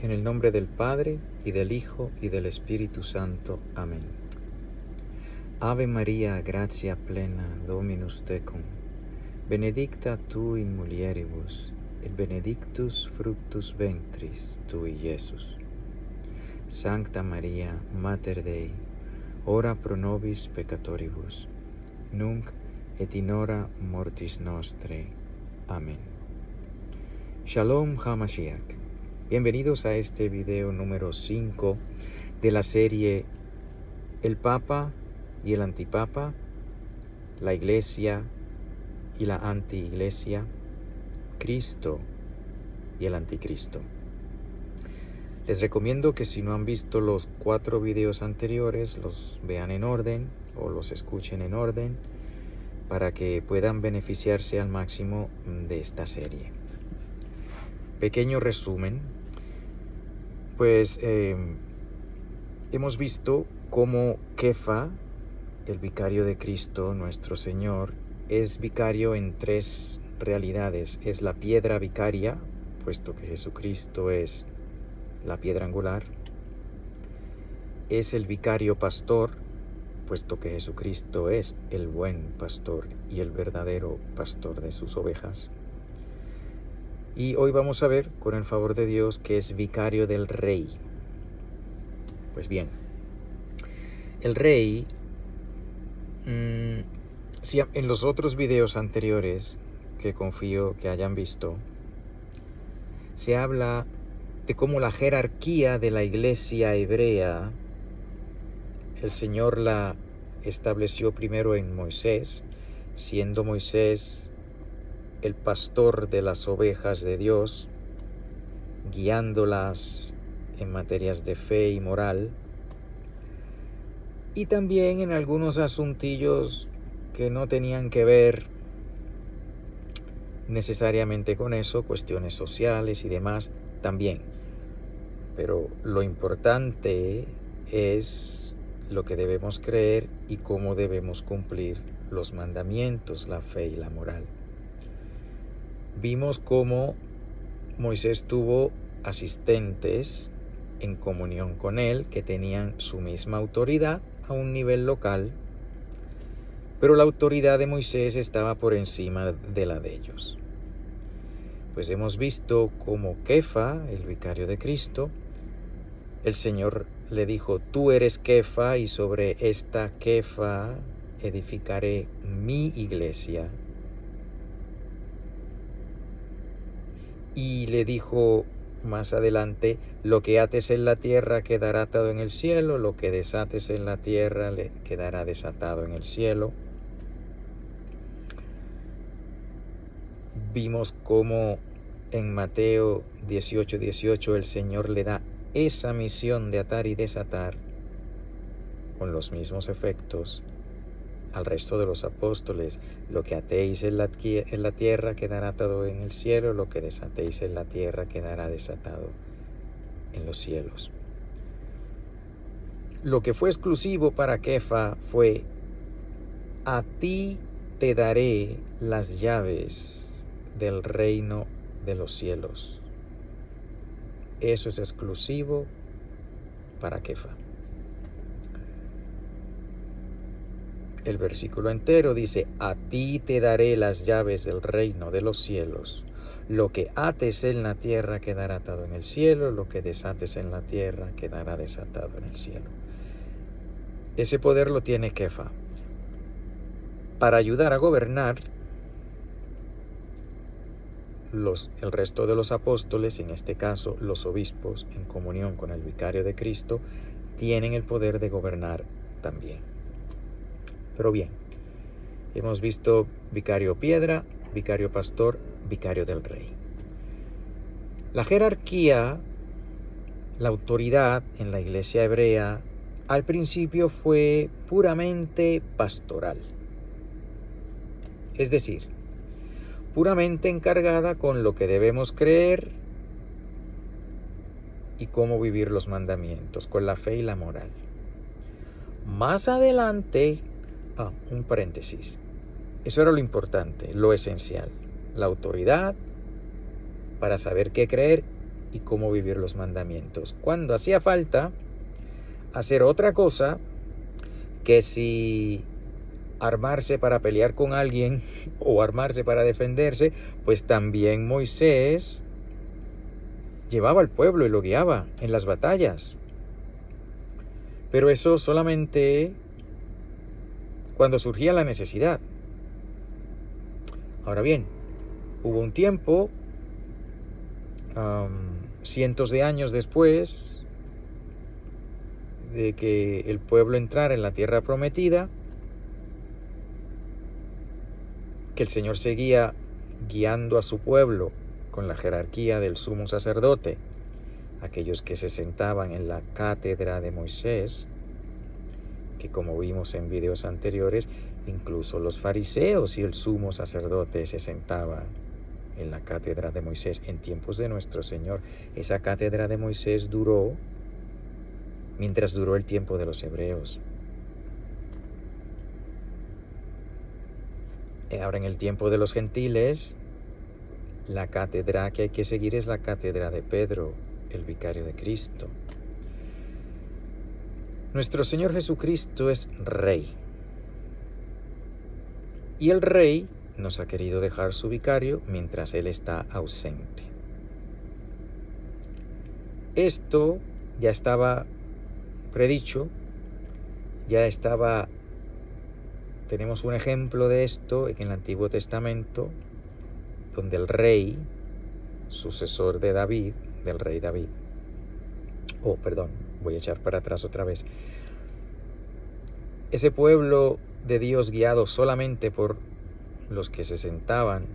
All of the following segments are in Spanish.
En el nombre del Padre, y del Hijo, y del Espíritu Santo. Amén. Ave María, gratia plena, Dominus tecum, benedicta tu in mulieribus, et benedictus fructus ventris tui, Iesus. Sancta Maria, Mater Dei, ora pro nobis peccatoribus, nunc et in hora mortis nostrae. Amén. Shalom HaMashiach. Bienvenidos a este video número 5 de la serie El Papa y el Antipapa, la Iglesia y la Antiiglesia, Cristo y el Anticristo. Les recomiendo que si no han visto los 4 videos anteriores, los vean en orden o los escuchen en orden para que puedan beneficiarse al máximo de esta serie. Pequeño resumen, pues hemos visto cómo Kefa, el vicario de Cristo, nuestro Señor, es vicario en 3 realidades. Es la piedra vicaria, puesto que Jesucristo es la piedra angular. Es el vicario pastor, puesto que Jesucristo es el buen pastor y el verdadero pastor de sus ovejas. Y hoy vamos a ver, con el favor de Dios, que es vicario del rey. Pues bien, el rey, si en los otros videos anteriores, que confío que hayan visto, se habla de cómo la jerarquía de la iglesia hebrea, el Señor la estableció primero en Moisés, siendo Moisés el pastor de las ovejas de Dios, guiándolas en materias de fe y moral, y también en algunos asuntillos que no tenían que ver necesariamente con eso, cuestiones sociales y demás también. Pero lo importante es lo que debemos creer y cómo debemos cumplir los mandamientos, la fe y la moral. Vimos cómo Moisés tuvo asistentes en comunión con él que tenían su misma autoridad a un nivel local, pero la autoridad de Moisés estaba por encima de la de ellos. Pues hemos visto cómo Kefa, el vicario de Cristo, el Señor le dijo: tú eres Kefa y sobre esta Kefa edificaré mi iglesia. Y le dijo más adelante: lo que ates en la tierra quedará atado en el cielo, lo que desates en la tierra le quedará desatado en el cielo. Vimos cómo en Mateo 18:18 el Señor le da esa misión de atar y desatar con los mismos efectos al resto de los apóstoles. Lo que atéis en la tierra quedará atado en el cielo, lo que desatéis en la tierra quedará desatado en los cielos. Lo que fue exclusivo para Kefa fue: a ti te daré las llaves del reino de los cielos. Eso es exclusivo para Kefa. El versículo entero dice: a ti te daré las llaves del reino de los cielos. Lo que ates en la tierra quedará atado en el cielo, lo que desates en la tierra quedará desatado en el cielo. Ese poder lo tiene Kefa para ayudar a gobernar. El resto de los apóstoles, en este caso los obispos, en comunión con el vicario de Cristo, tienen el poder de gobernar también. Pero bien, hemos visto vicario piedra, vicario pastor, vicario del rey. La jerarquía, la autoridad en la iglesia hebrea, al principio fue puramente pastoral. Es decir, puramente encargada con lo que debemos creer y cómo vivir los mandamientos, con la fe y la moral. Más adelante, un paréntesis, eso era lo importante, lo esencial, la autoridad para saber qué creer y cómo vivir los mandamientos. Cuando hacía falta hacer otra cosa, que si armarse para pelear con alguien o armarse para defenderse, pues también Moisés llevaba al pueblo y lo guiaba en las batallas. Pero eso solamente cuando surgía la necesidad. Ahora bien, hubo un tiempo, cientos de años después de que el pueblo entrara en la tierra prometida, que el Señor seguía guiando a su pueblo con la jerarquía del sumo sacerdote, aquellos que se sentaban en la cátedra de Moisés, que como vimos en videos anteriores, incluso los fariseos y el sumo sacerdote se sentaban en la cátedra de Moisés en tiempos de nuestro Señor. Esa cátedra de Moisés duró mientras duró el tiempo de los hebreos. Ahora en el tiempo de los gentiles, la cátedra que hay que seguir es la cátedra de Pedro, el vicario de Cristo. Nuestro Señor Jesucristo es Rey. Y el Rey nos ha querido dejar su vicario mientras Él está ausente. Esto ya estaba predicho, tenemos un ejemplo de esto en el Antiguo Testamento, donde el rey, sucesor de David, del rey David, voy a echar para atrás otra vez. Ese pueblo de Dios guiado solamente por los que se sentaban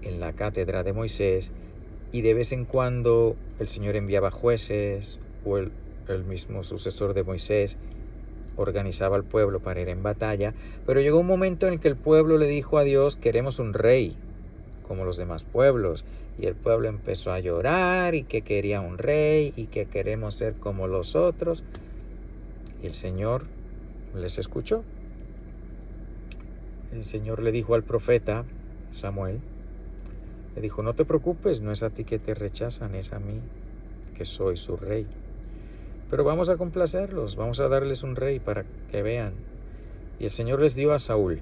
en la cátedra de Moisés, y de vez en cuando el Señor enviaba jueces o el mismo sucesor de Moisés organizaba al pueblo para ir en batalla, pero llegó un momento en el que el pueblo le dijo a Dios: queremos un rey como los demás pueblos, y el pueblo empezó a llorar y que quería un rey y que queremos ser como los otros, y el Señor les escuchó. El Señor le dijo al profeta Samuel, le dijo: no te preocupes, no es a ti que te rechazan, es a mí, que soy su rey. Pero vamos a complacerlos, vamos a darles un rey para que vean. Y el Señor les dio a Saúl.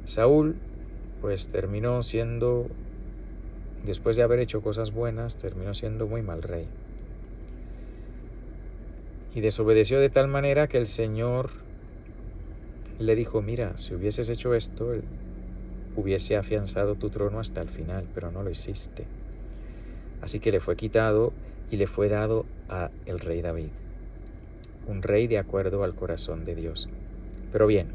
Saúl, pues terminó siendo, después de haber hecho cosas buenas, terminó siendo muy mal rey. Y desobedeció de tal manera que el Señor le dijo: mira, si hubieses hecho esto, Él hubiese afianzado tu trono hasta el final, pero no lo hiciste. Así que le fue quitado y le fue dado a el rey David, un rey de acuerdo al corazón de Dios. Pero bien,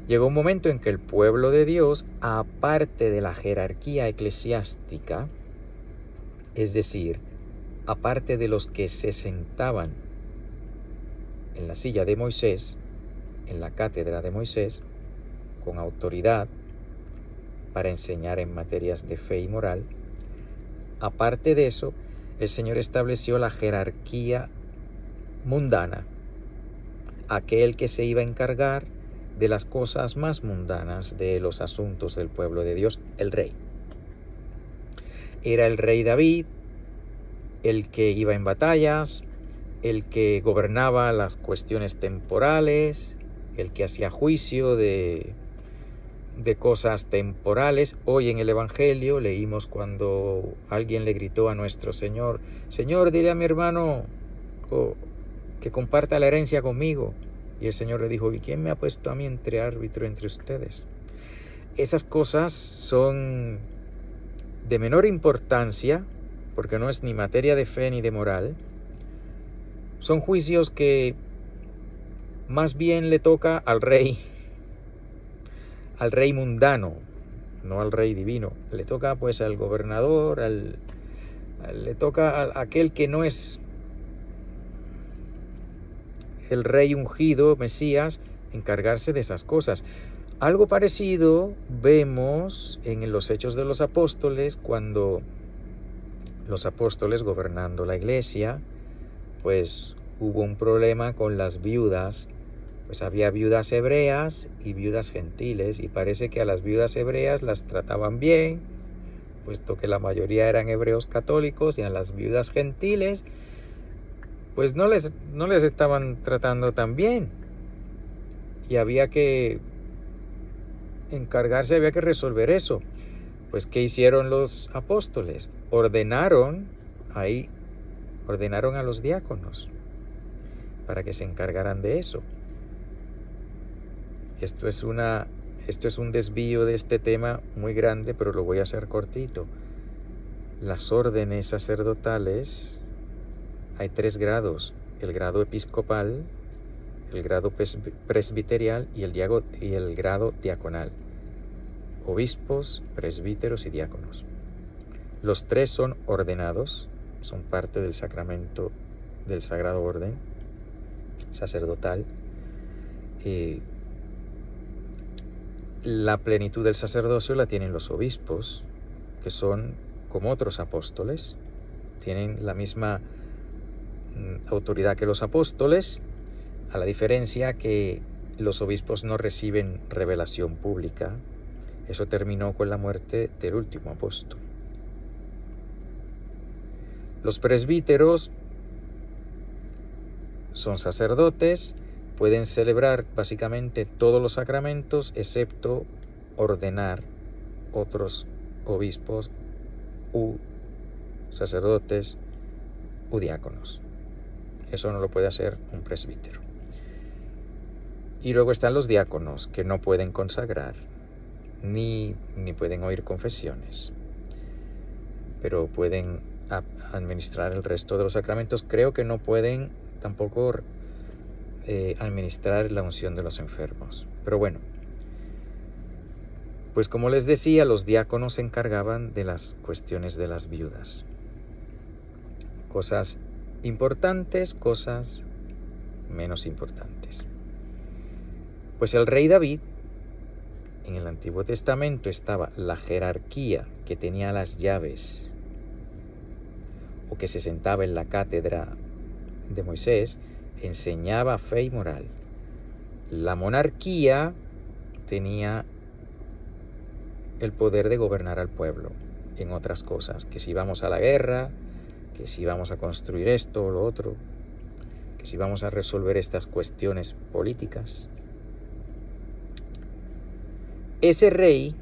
llegó un momento en que el pueblo de Dios, aparte de la jerarquía eclesiástica, es decir, aparte de los que se sentaban en la silla de Moisés, en la cátedra de Moisés, con autoridad para enseñar en materias de fe y moral, aparte de eso, el Señor estableció la jerarquía mundana, aquel que se iba a encargar de las cosas más mundanas de los asuntos del pueblo de Dios, el rey. Era el rey David, el que iba en batallas, el que gobernaba las cuestiones temporales, el que hacía juicio de cosas temporales. Hoy en el Evangelio leímos cuando alguien le gritó a nuestro Señor: Señor, dile a mi hermano que comparta la herencia conmigo. Y el Señor le dijo: ¿y quién me ha puesto a mí entre árbitro entre ustedes? Esas cosas son de menor importancia, porque no es ni materia de fe ni de moral. Son juicios que más bien le toca al rey mundano, no al rey divino. Le toca pues al gobernador, le toca a aquel que no es el rey ungido, Mesías, encargarse de esas cosas. Algo parecido vemos en los Hechos de los Apóstoles, cuando los apóstoles, gobernando la iglesia, pues hubo un problema con las viudas. Pues había viudas hebreas y viudas gentiles, y parece que a las viudas hebreas las trataban bien, puesto que la mayoría eran hebreos católicos, y a las viudas gentiles pues no les estaban tratando tan bien, y había que encargarse, había que resolver eso. Pues ¿qué hicieron los apóstoles? Ordenaron a los diáconos para que se encargaran de eso. Esto es un desvío de este tema muy grande, pero lo voy a hacer cortito. Las órdenes sacerdotales, hay 3 grados: el grado episcopal, el grado presbiterial y el grado diaconal. Obispos, presbíteros y diáconos. Los 3 son ordenados, son parte del sacramento del Sagrado Orden sacerdotal. La plenitud del sacerdocio la tienen los obispos, que son como otros apóstoles, tienen la misma autoridad que los apóstoles, a la diferencia que los obispos no reciben revelación pública. Eso terminó con la muerte del último apóstol. Los presbíteros son sacerdotes, pueden celebrar básicamente todos los sacramentos, excepto ordenar otros obispos u sacerdotes u diáconos. Eso no lo puede hacer un presbítero. Y luego están los diáconos, que no pueden consagrar, ni pueden oír confesiones, pero pueden administrar el resto de los sacramentos. Creo que no pueden tampoco administrar la unción de los enfermos. Pero bueno, pues como les decía, los diáconos se encargaban de las cuestiones de las viudas. Cosas importantes, cosas menos importantes. Pues el rey David, en el Antiguo Testamento estaba la jerarquía que tenía las llaves, o que se sentaba en la cátedra de Moisés, enseñaba fe y moral. La monarquía tenía el poder de gobernar al pueblo en otras cosas, que si vamos a la guerra, que si vamos a construir esto o lo otro, que si vamos a resolver estas cuestiones políticas. Ese rey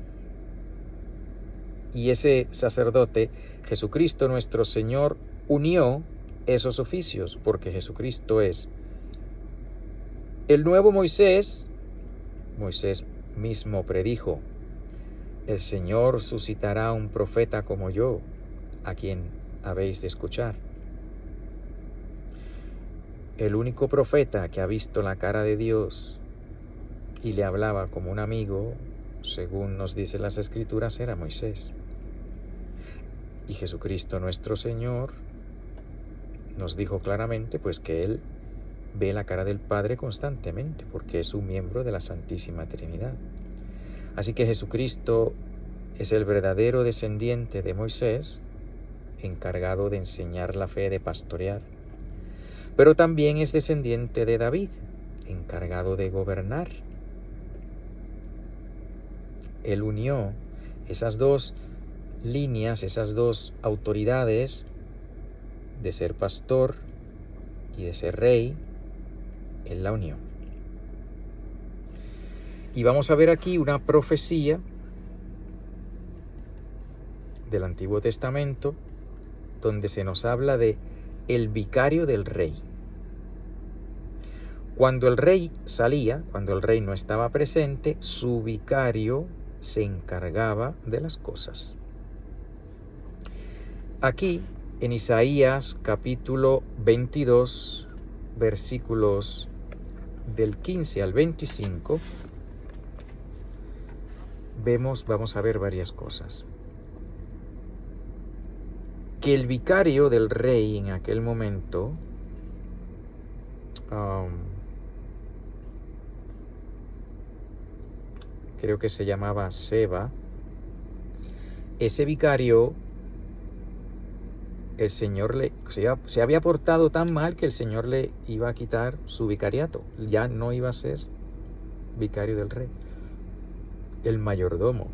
y ese sacerdote, Jesucristo nuestro Señor, unió esos oficios, porque Jesucristo es el nuevo Moisés. Moisés mismo predijo: el Señor suscitará un profeta como yo, a quien habéis de escuchar. El único profeta que ha visto la cara de Dios y le hablaba como un amigo, según nos dicen las Escrituras, era Moisés. Y Jesucristo nuestro Señor nos dijo claramente pues que Él ve la cara del Padre constantemente, porque es un miembro de la Santísima Trinidad. Así que Jesucristo es el verdadero descendiente de Moisés, encargado de enseñar la fe, de pastorear, pero también es descendiente de David, encargado de gobernar. Él unió esas 2 líneas, esas 2 autoridades de ser pastor y de ser rey. Él la unió. Y vamos a ver aquí una profecía del Antiguo Testamento donde se nos habla de el vicario del rey. Cuando el rey salía, cuando el rey no estaba presente, su vicario se encargaba de las cosas. Aquí, en Isaías capítulo 22, versículos del 15 al 25, vamos a ver varias cosas. Que el vicario del rey en aquel momento creo que se llamaba Seba. Ese vicario, el Señor se había portado tan mal que el Señor le iba a quitar su vicariato. Ya no iba a ser vicario del rey. El mayordomo,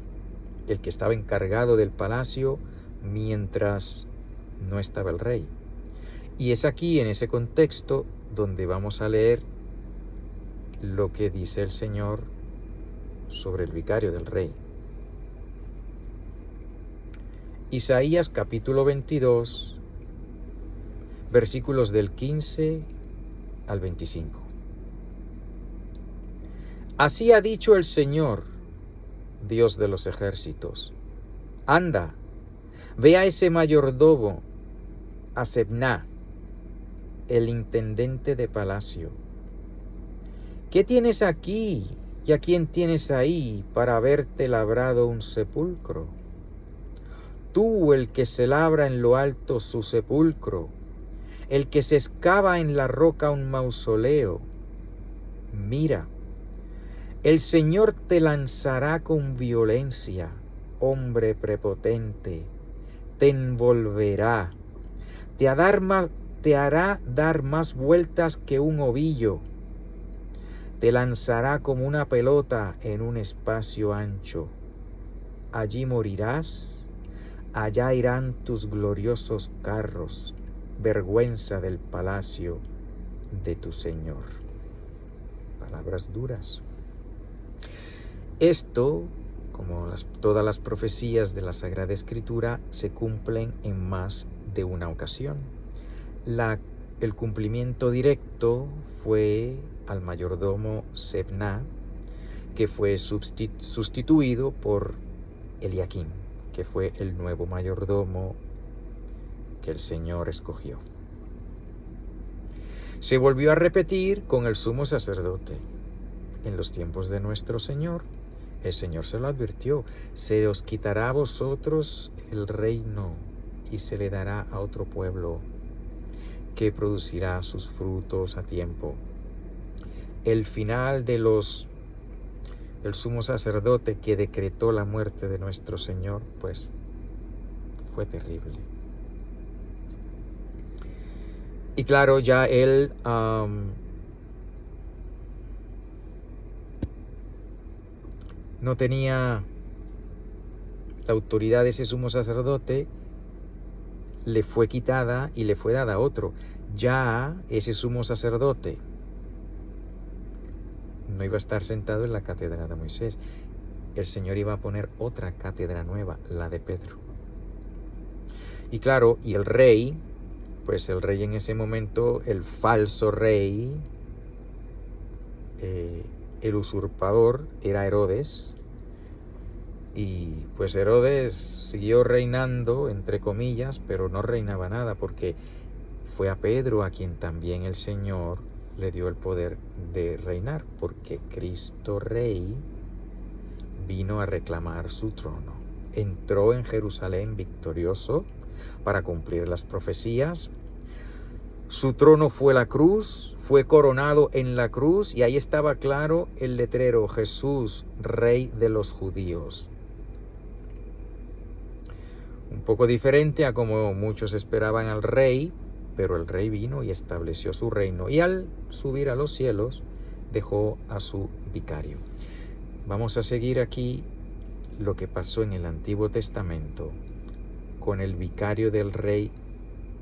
el que estaba encargado del palacio mientras no estaba el rey. Y es aquí, en ese contexto, donde vamos a leer lo que dice el Señor sobre el vicario del rey. Isaías capítulo 22, versículos del 15 al 25. Así ha dicho el Señor, Dios de los ejércitos: anda, ve a ese mayordomo, a Sebna, el intendente de palacio. ¿Qué tienes aquí y a quién tienes ahí para haberte labrado un sepulcro? Tú, el que se labra en lo alto su sepulcro, el que se excava en la roca un mausoleo. Mira, el Señor te lanzará con violencia, hombre prepotente, te envolverá, te hará dar más vueltas que un ovillo, te lanzará como una pelota en un espacio ancho. Allí morirás, allá irán tus gloriosos carros, vergüenza del palacio de tu Señor. Palabras duras. Esto, como todas las profecías de la Sagrada Escritura, se cumplen en más de una ocasión. El cumplimiento directo fue al mayordomo Sebna, que fue sustituido por Eliaquim, que fue el nuevo mayordomo que el Señor escogió. Se volvió a repetir con el sumo sacerdote. En los tiempos de nuestro Señor, el Señor se lo advirtió: se os quitará a vosotros el reino y se le dará a otro pueblo que producirá sus frutos a tiempo. El final del sumo sacerdote que decretó la muerte de nuestro Señor, pues fue terrible. Y claro, ya él no tenía la autoridad de ese sumo sacerdote, le fue quitada y le fue dada a otro. Ya ese sumo sacerdote no iba a estar sentado en la cátedra de Moisés. El Señor iba a poner otra cátedra nueva, la de Pedro. Y claro, y el rey, pues el rey en ese momento, el falso rey, el usurpador, era Herodes. Y pues Herodes siguió reinando, entre comillas, pero no reinaba nada, porque fue a Pedro a quien también el Señor le dio el poder de reinar, porque Cristo Rey vino a reclamar su trono. Entró en Jerusalén victorioso para cumplir las profecías. Su trono fue la cruz, fue coronado en la cruz, y ahí estaba claro el letrero: Jesús, Rey de los judíos. Un poco diferente a como muchos esperaban al rey, pero el rey vino y estableció su reino, y al subir a los cielos dejó a su vicario. Vamos a seguir aquí lo que pasó en el Antiguo Testamento con el vicario del rey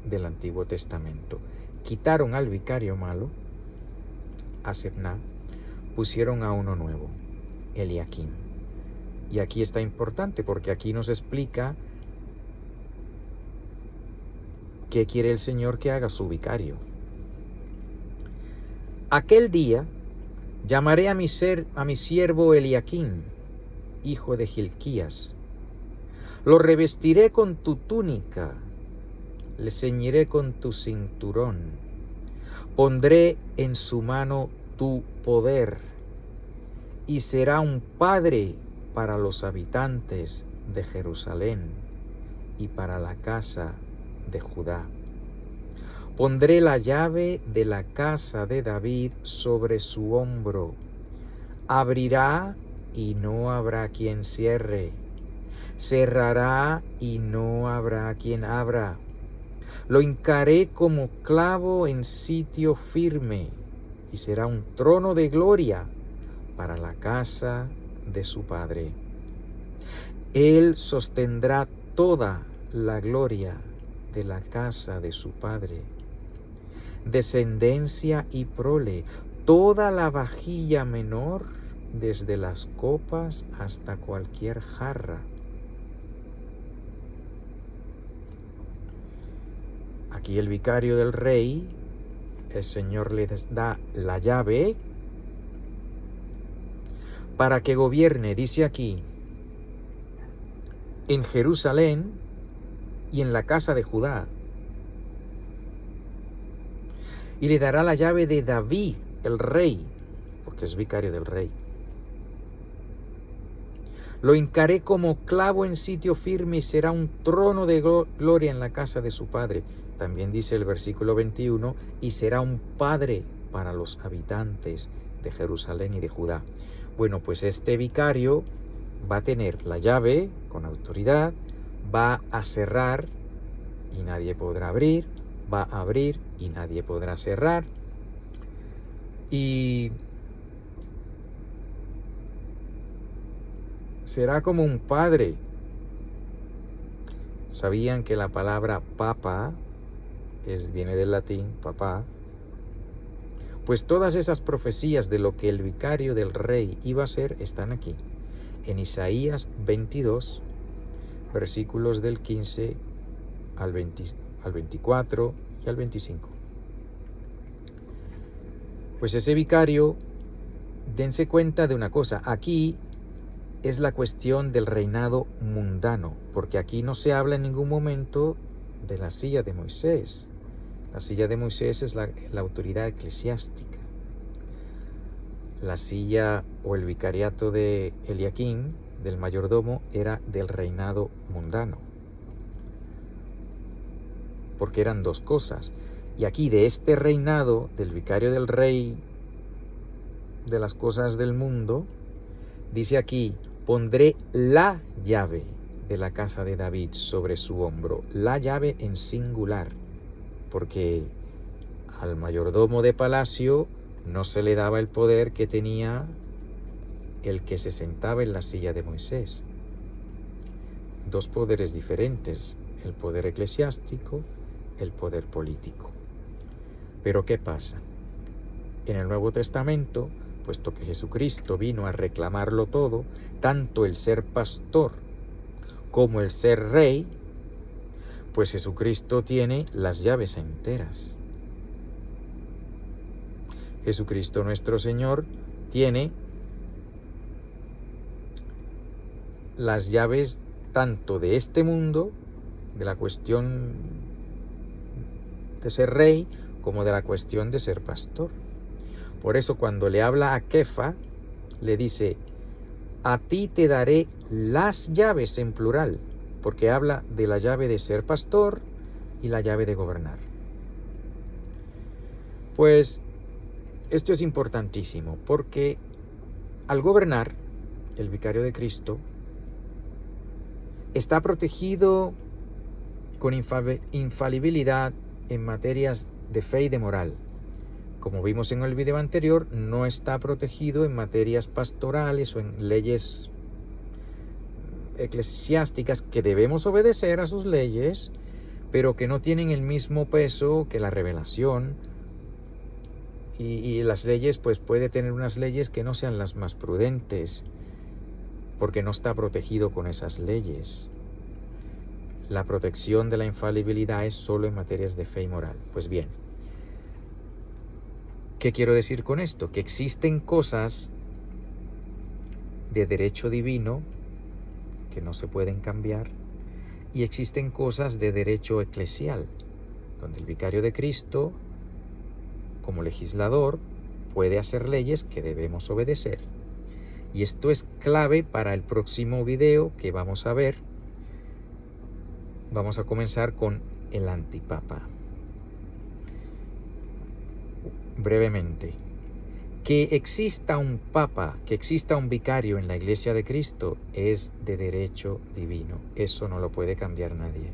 del Antiguo Testamento. Quitaron al vicario malo, a Sebna, pusieron a uno nuevo, Eliaquim. Y aquí está importante, porque aquí nos explica qué quiere el Señor que haga su vicario. Aquel día llamaré a mi siervo Eliaquim, hijo de Hilquías. Lo revestiré con tu túnica, le ceñiré con tu cinturón. Pondré en su mano tu poder, y será un padre para los habitantes de Jerusalén y para la casa de Judá. Pondré la llave de la casa de David sobre su hombro. Abrirá y no habrá quien cierre. Cerrará y no habrá quien abra. Lo hincaré como clavo en sitio firme, y será un trono de gloria para la casa de su padre. Él sostendrá toda la gloria de la casa de su padre, descendencia y prole, toda la vajilla menor, desde las copas hasta cualquier jarra. Aquí el vicario del rey, el Señor le da la llave para que gobierne, dice aquí, en Jerusalén y en la casa de Judá. Y le dará la llave de David, el rey, porque es vicario del rey. Lo hincaré como clavo en sitio firme y será un trono de gloria en la casa de su padre. También dice el versículo 21, y será un padre para los habitantes de Jerusalén y de Judá. Bueno, pues este vicario va a tener la llave con autoridad, va a cerrar y nadie podrá abrir, va a abrir y nadie podrá cerrar. Y será como un padre. ¿Sabían que la palabra papa viene del latín, papá? Pues todas esas profecías de lo que el vicario del rey iba a ser están aquí, en Isaías 22, versículos del 15 al 24 y al 25. Pues ese vicario, dense cuenta de una cosa, aquí es la cuestión del reinado mundano, porque aquí no se habla en ningún momento de la silla de Moisés. La silla de Moisés es la autoridad eclesiástica. La silla o el vicariato de Eliaquín, del mayordomo, era del reinado mundano. Porque eran dos cosas. Y aquí de este reinado, del vicario del rey, de las cosas del mundo, dice aquí, pondré la llave de la casa de David sobre su hombro. La llave en singular. Porque al mayordomo de palacio no se le daba el poder que tenía el que se sentaba en la silla de Moisés. Dos poderes diferentes, el poder eclesiástico, el poder político. Pero ¿qué pasa? En el Nuevo Testamento, puesto que Jesucristo vino a reclamarlo todo, tanto el ser pastor como el ser rey, pues Jesucristo tiene las llaves enteras. Jesucristo nuestro Señor tiene las llaves tanto de este mundo, de la cuestión de ser rey, como de la cuestión de ser pastor. Por eso cuando le habla a Kefa, le dice, a ti te daré las llaves en plural, porque habla de la llave de ser pastor y la llave de gobernar. Pues esto es importantísimo, porque al gobernar, el vicario de Cristo está protegido con infalibilidad en materias de fe y de moral. Como vimos en el video anterior, no está protegido en materias pastorales o en leyes eclesiásticas que debemos obedecer a sus leyes, pero que no tienen el mismo peso que la revelación. Y las leyes, pues puede tener unas leyes que no sean las más prudentes, porque no está protegido con esas leyes. La protección de la infalibilidad es solo en materias de fe y moral. Pues bien, ¿qué quiero decir con esto? Que existen cosas de derecho divino que no se pueden cambiar y existen cosas de derecho eclesial, donde el vicario de Cristo, como legislador, puede hacer leyes que debemos obedecer. Y esto es clave para el próximo video que vamos a ver. Vamos a comenzar con el antipapa. Brevemente, que exista un papa, que exista un vicario en la Iglesia de Cristo es de derecho divino. Eso no lo puede cambiar nadie.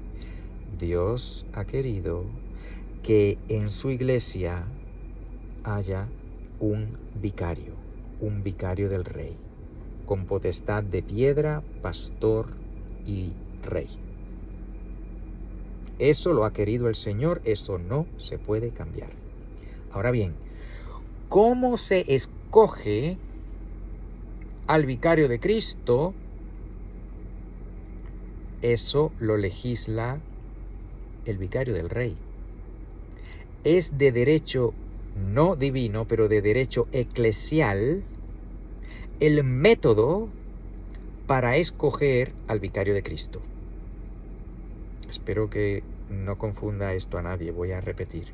Dios ha querido que en su iglesia haya un vicario del rey, con potestad de piedra, pastor y rey. Eso lo ha querido el Señor, eso no se puede cambiar. Ahora bien, ¿cómo se escoge al vicario de Cristo? Eso lo legisla el vicario del rey. Es de derecho no divino, pero de derecho eclesial, el método para escoger al vicario de Cristo. Espero que no confunda esto a nadie, voy a repetir.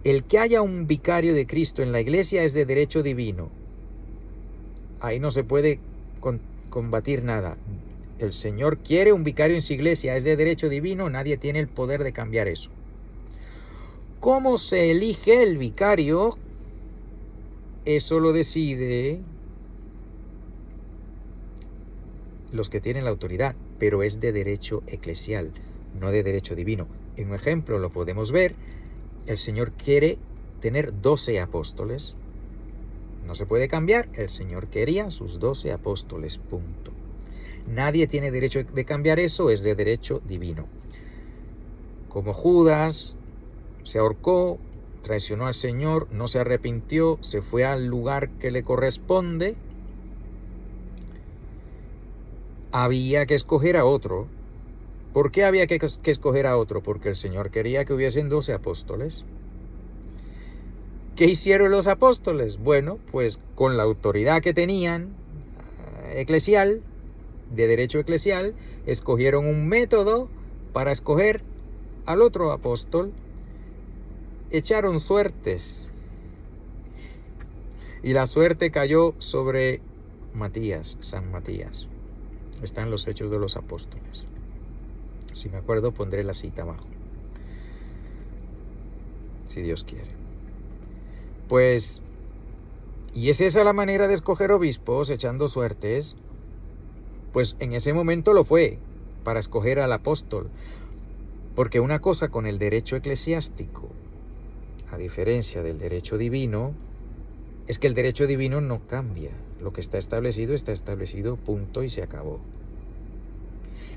El que haya un vicario de Cristo en la iglesia es de derecho divino. Ahí no se puede combatir nada. El Señor quiere un vicario en su iglesia, es de derecho divino, nadie tiene el poder de cambiar eso. ¿Cómo se elige el vicario? Eso lo decide los que tienen la autoridad, pero es de derecho eclesial, no de derecho divino. En un ejemplo lo podemos ver, el Señor quiere tener 12 apóstoles. No se puede cambiar, el Señor quería sus 12 apóstoles, punto. Nadie tiene derecho de cambiar eso, es de derecho divino. Como Judas se ahorcó, traicionó al Señor, no se arrepintió, se fue al lugar que le corresponde, había que escoger a otro. ¿Por qué había que escoger a otro? Porque el Señor quería que hubiesen 12 apóstoles. ¿Qué hicieron los apóstoles? Bueno, pues con la autoridad que tenían eclesial, de derecho eclesial, escogieron un método para escoger al otro apóstol. Echaron suertes. Y la suerte cayó sobre Matías, San Matías. Está en los Hechos de los Apóstoles. Si me acuerdo, pondré la cita abajo. Si Dios quiere. Pues, y es esa la manera de escoger obispos, echando suertes. Pues en ese momento lo fue, para escoger al apóstol. Porque una cosa con el derecho eclesiástico, a diferencia del derecho divino, es que el derecho divino no cambia. Lo que está establecido, punto, y se acabó.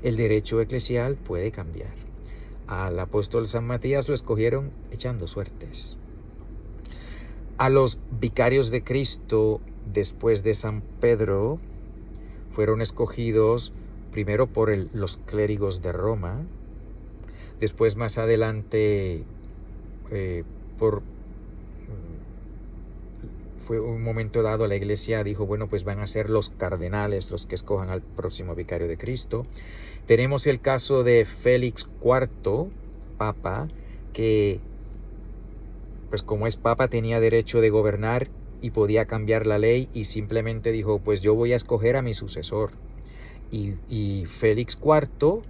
El derecho eclesial puede cambiar. Al apóstol San Matías lo escogieron echando suertes. A los vicarios de Cristo después de San Pedro fueron escogidos primero por los clérigos de Roma, después más adelante fue un momento dado la iglesia dijo, bueno, pues van a ser los cardenales los que escojan al próximo vicario de Cristo. Tenemos el caso de Félix IV, papa, que pues como es papa tenía derecho de gobernar y podía cambiar la ley y simplemente dijo, pues yo voy a escoger a mi sucesor. Y Félix IV,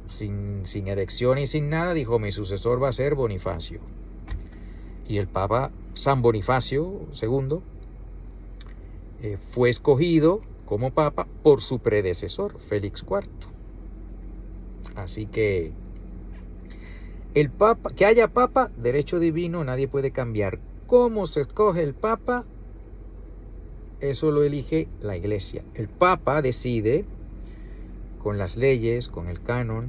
sin elección y sin nada, dijo, mi sucesor va a ser Bonifacio. Y el papa San Bonifacio II fue escogido como papa por su predecesor, Félix IV. Así que el papa, que haya papa, derecho divino, nadie puede cambiar. ¿Cómo se escoge el papa? Eso lo elige la iglesia. El papa decide con las leyes, con el canon.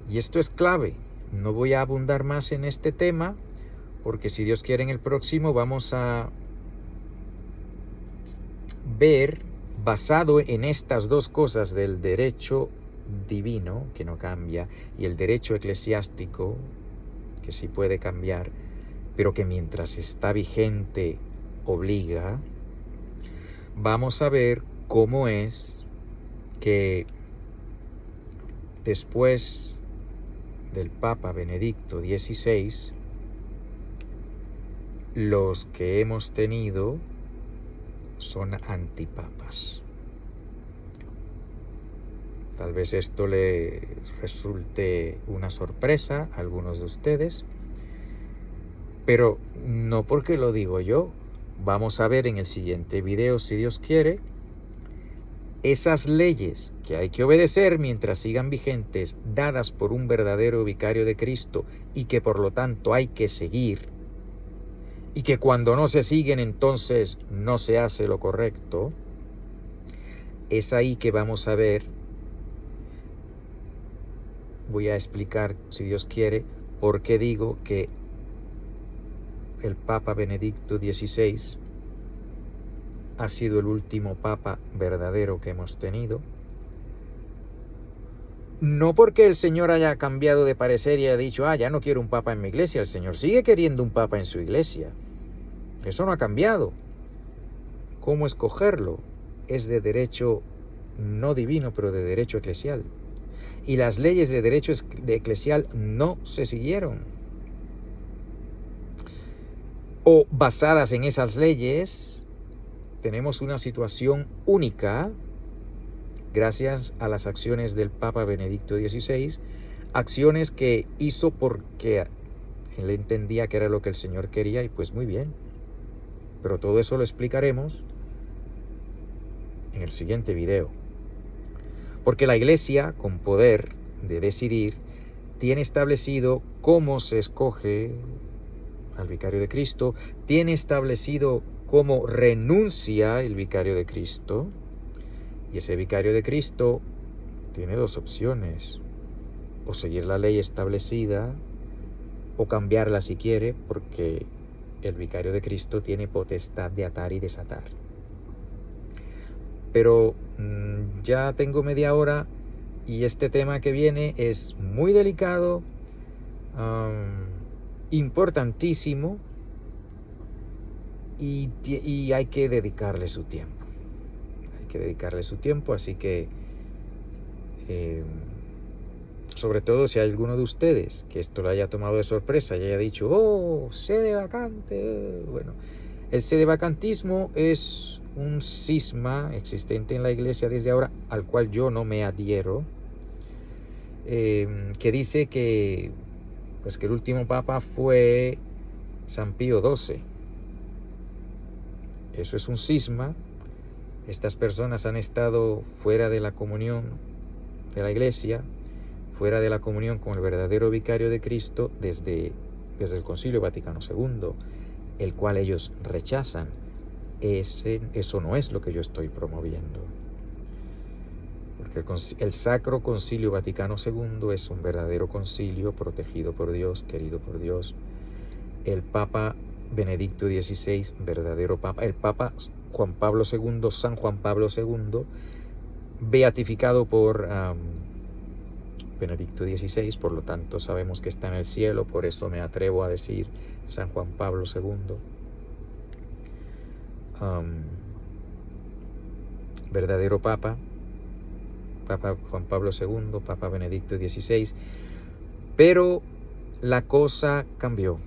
Y esto es clave. No voy a abundar más en este tema, porque si Dios quiere en el próximo vamos a ver, basado en estas dos cosas del derecho divino, que no cambia, y el derecho eclesiástico, que sí puede cambiar, pero que mientras está vigente obliga, vamos a ver cómo es que después del Papa Benedicto XVI, los que hemos tenido son antipapas. Tal vez esto le resulte una sorpresa a algunos de ustedes, pero no porque lo digo yo. Vamos a ver en el siguiente video, si Dios quiere, esas leyes que hay que obedecer mientras sigan vigentes, dadas por un verdadero vicario de Cristo y que por lo tanto hay que seguir, y que cuando no se siguen entonces no se hace lo correcto. Es ahí que vamos a ver, voy a explicar, si Dios quiere, por qué digo que el Papa Benedicto XVI ha sido el último Papa verdadero que hemos tenido. No porque el Señor haya cambiado de parecer y haya dicho, ya no quiero un Papa en mi iglesia. El Señor sigue queriendo un Papa en su iglesia. Eso no ha cambiado. ¿Cómo escogerlo? Es de derecho no divino, pero de derecho eclesial. Y las leyes de derecho eclesial no se siguieron. O basadas en esas leyes, tenemos una situación única gracias a las acciones del Papa Benedicto XVI, acciones que hizo porque él entendía que era lo que el Señor quería y pues muy bien. Pero todo eso lo explicaremos en el siguiente video. Porque la Iglesia, con poder de decidir, tiene establecido cómo se escoge al vicario de Cristo, tiene establecido cómo renuncia el vicario de Cristo, y ese vicario de Cristo tiene dos opciones: o seguir la ley establecida o cambiarla si quiere, porque el vicario de Cristo tiene potestad de atar y desatar. Pero ya tengo media hora y este tema que viene es muy delicado, importantísimo, y hay que dedicarle su tiempo. Hay que dedicarle su tiempo, así que sobre todo si hay alguno de ustedes que esto lo haya tomado de sorpresa y haya dicho, sede vacante. Bueno, el sedevacantismo es un cisma existente en la Iglesia desde ahora, al cual yo no me adhiero, que dice que el último Papa fue San Pío XII. Eso es un cisma. Estas personas han estado fuera de la comunión de la Iglesia, fuera de la comunión con el verdadero vicario de Cristo desde el Concilio Vaticano II, el cual ellos rechazan. Eso no es lo que yo estoy promoviendo. Porque el Sacro Concilio Vaticano II es un verdadero concilio protegido por Dios, querido por Dios. El Papa Benedicto XVI, verdadero Papa. El Papa Juan Pablo II, San Juan Pablo II, beatificado por Benedicto XVI, por lo tanto sabemos que está en el cielo, por eso me atrevo a decir San Juan Pablo II. Verdadero Papa, Papa Juan Pablo II, Papa Benedicto XVI, pero la cosa cambió.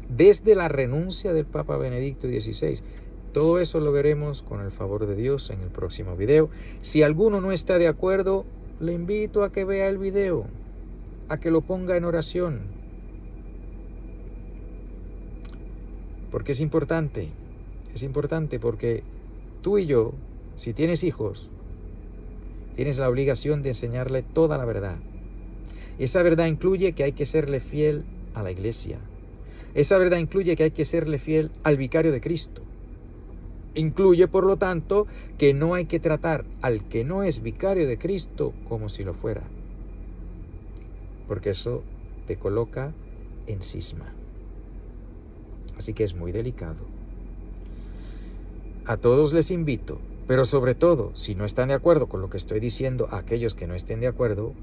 Desde la renuncia del Papa Benedicto XVI, todo eso lo veremos con el favor de Dios en el próximo video. Si alguno no está de acuerdo, le invito a que vea el video, a que lo ponga en oración, porque es importante porque tú y yo, si tienes hijos, tienes la obligación de enseñarle toda la verdad. Esa verdad incluye que hay que serle fiel a la Iglesia. Esa verdad incluye que hay que serle fiel al vicario de Cristo. Incluye, por lo tanto, que no hay que tratar al que no es vicario de Cristo como si lo fuera, porque eso te coloca en cisma. Así que es muy delicado. A todos les invito, pero sobre todo, si no están de acuerdo con lo que estoy diciendo, a aquellos que no estén de acuerdo,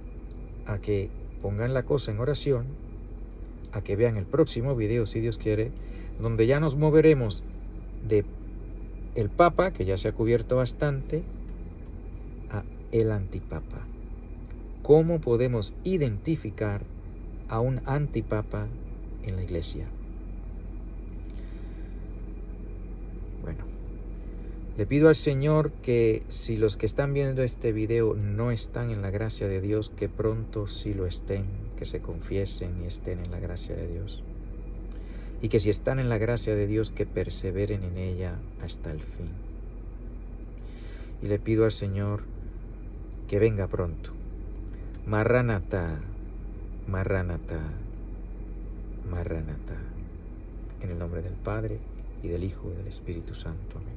a que pongan la cosa en oración, a que vean el próximo video, si Dios quiere, donde ya nos moveremos de el Papa, que ya se ha cubierto bastante, a el antipapa. ¿Cómo podemos identificar a un antipapa en la Iglesia? Bueno, le pido al Señor que si los que están viendo este video no están en la gracia de Dios, que pronto sí lo estén, que se confiesen y estén en la gracia de Dios. Y que si están en la gracia de Dios, que perseveren en ella hasta el fin. Y le pido al Señor que venga pronto. Maranatha, Maranatha, Maranatha. En el nombre del Padre, y del Hijo, y del Espíritu Santo. Amén.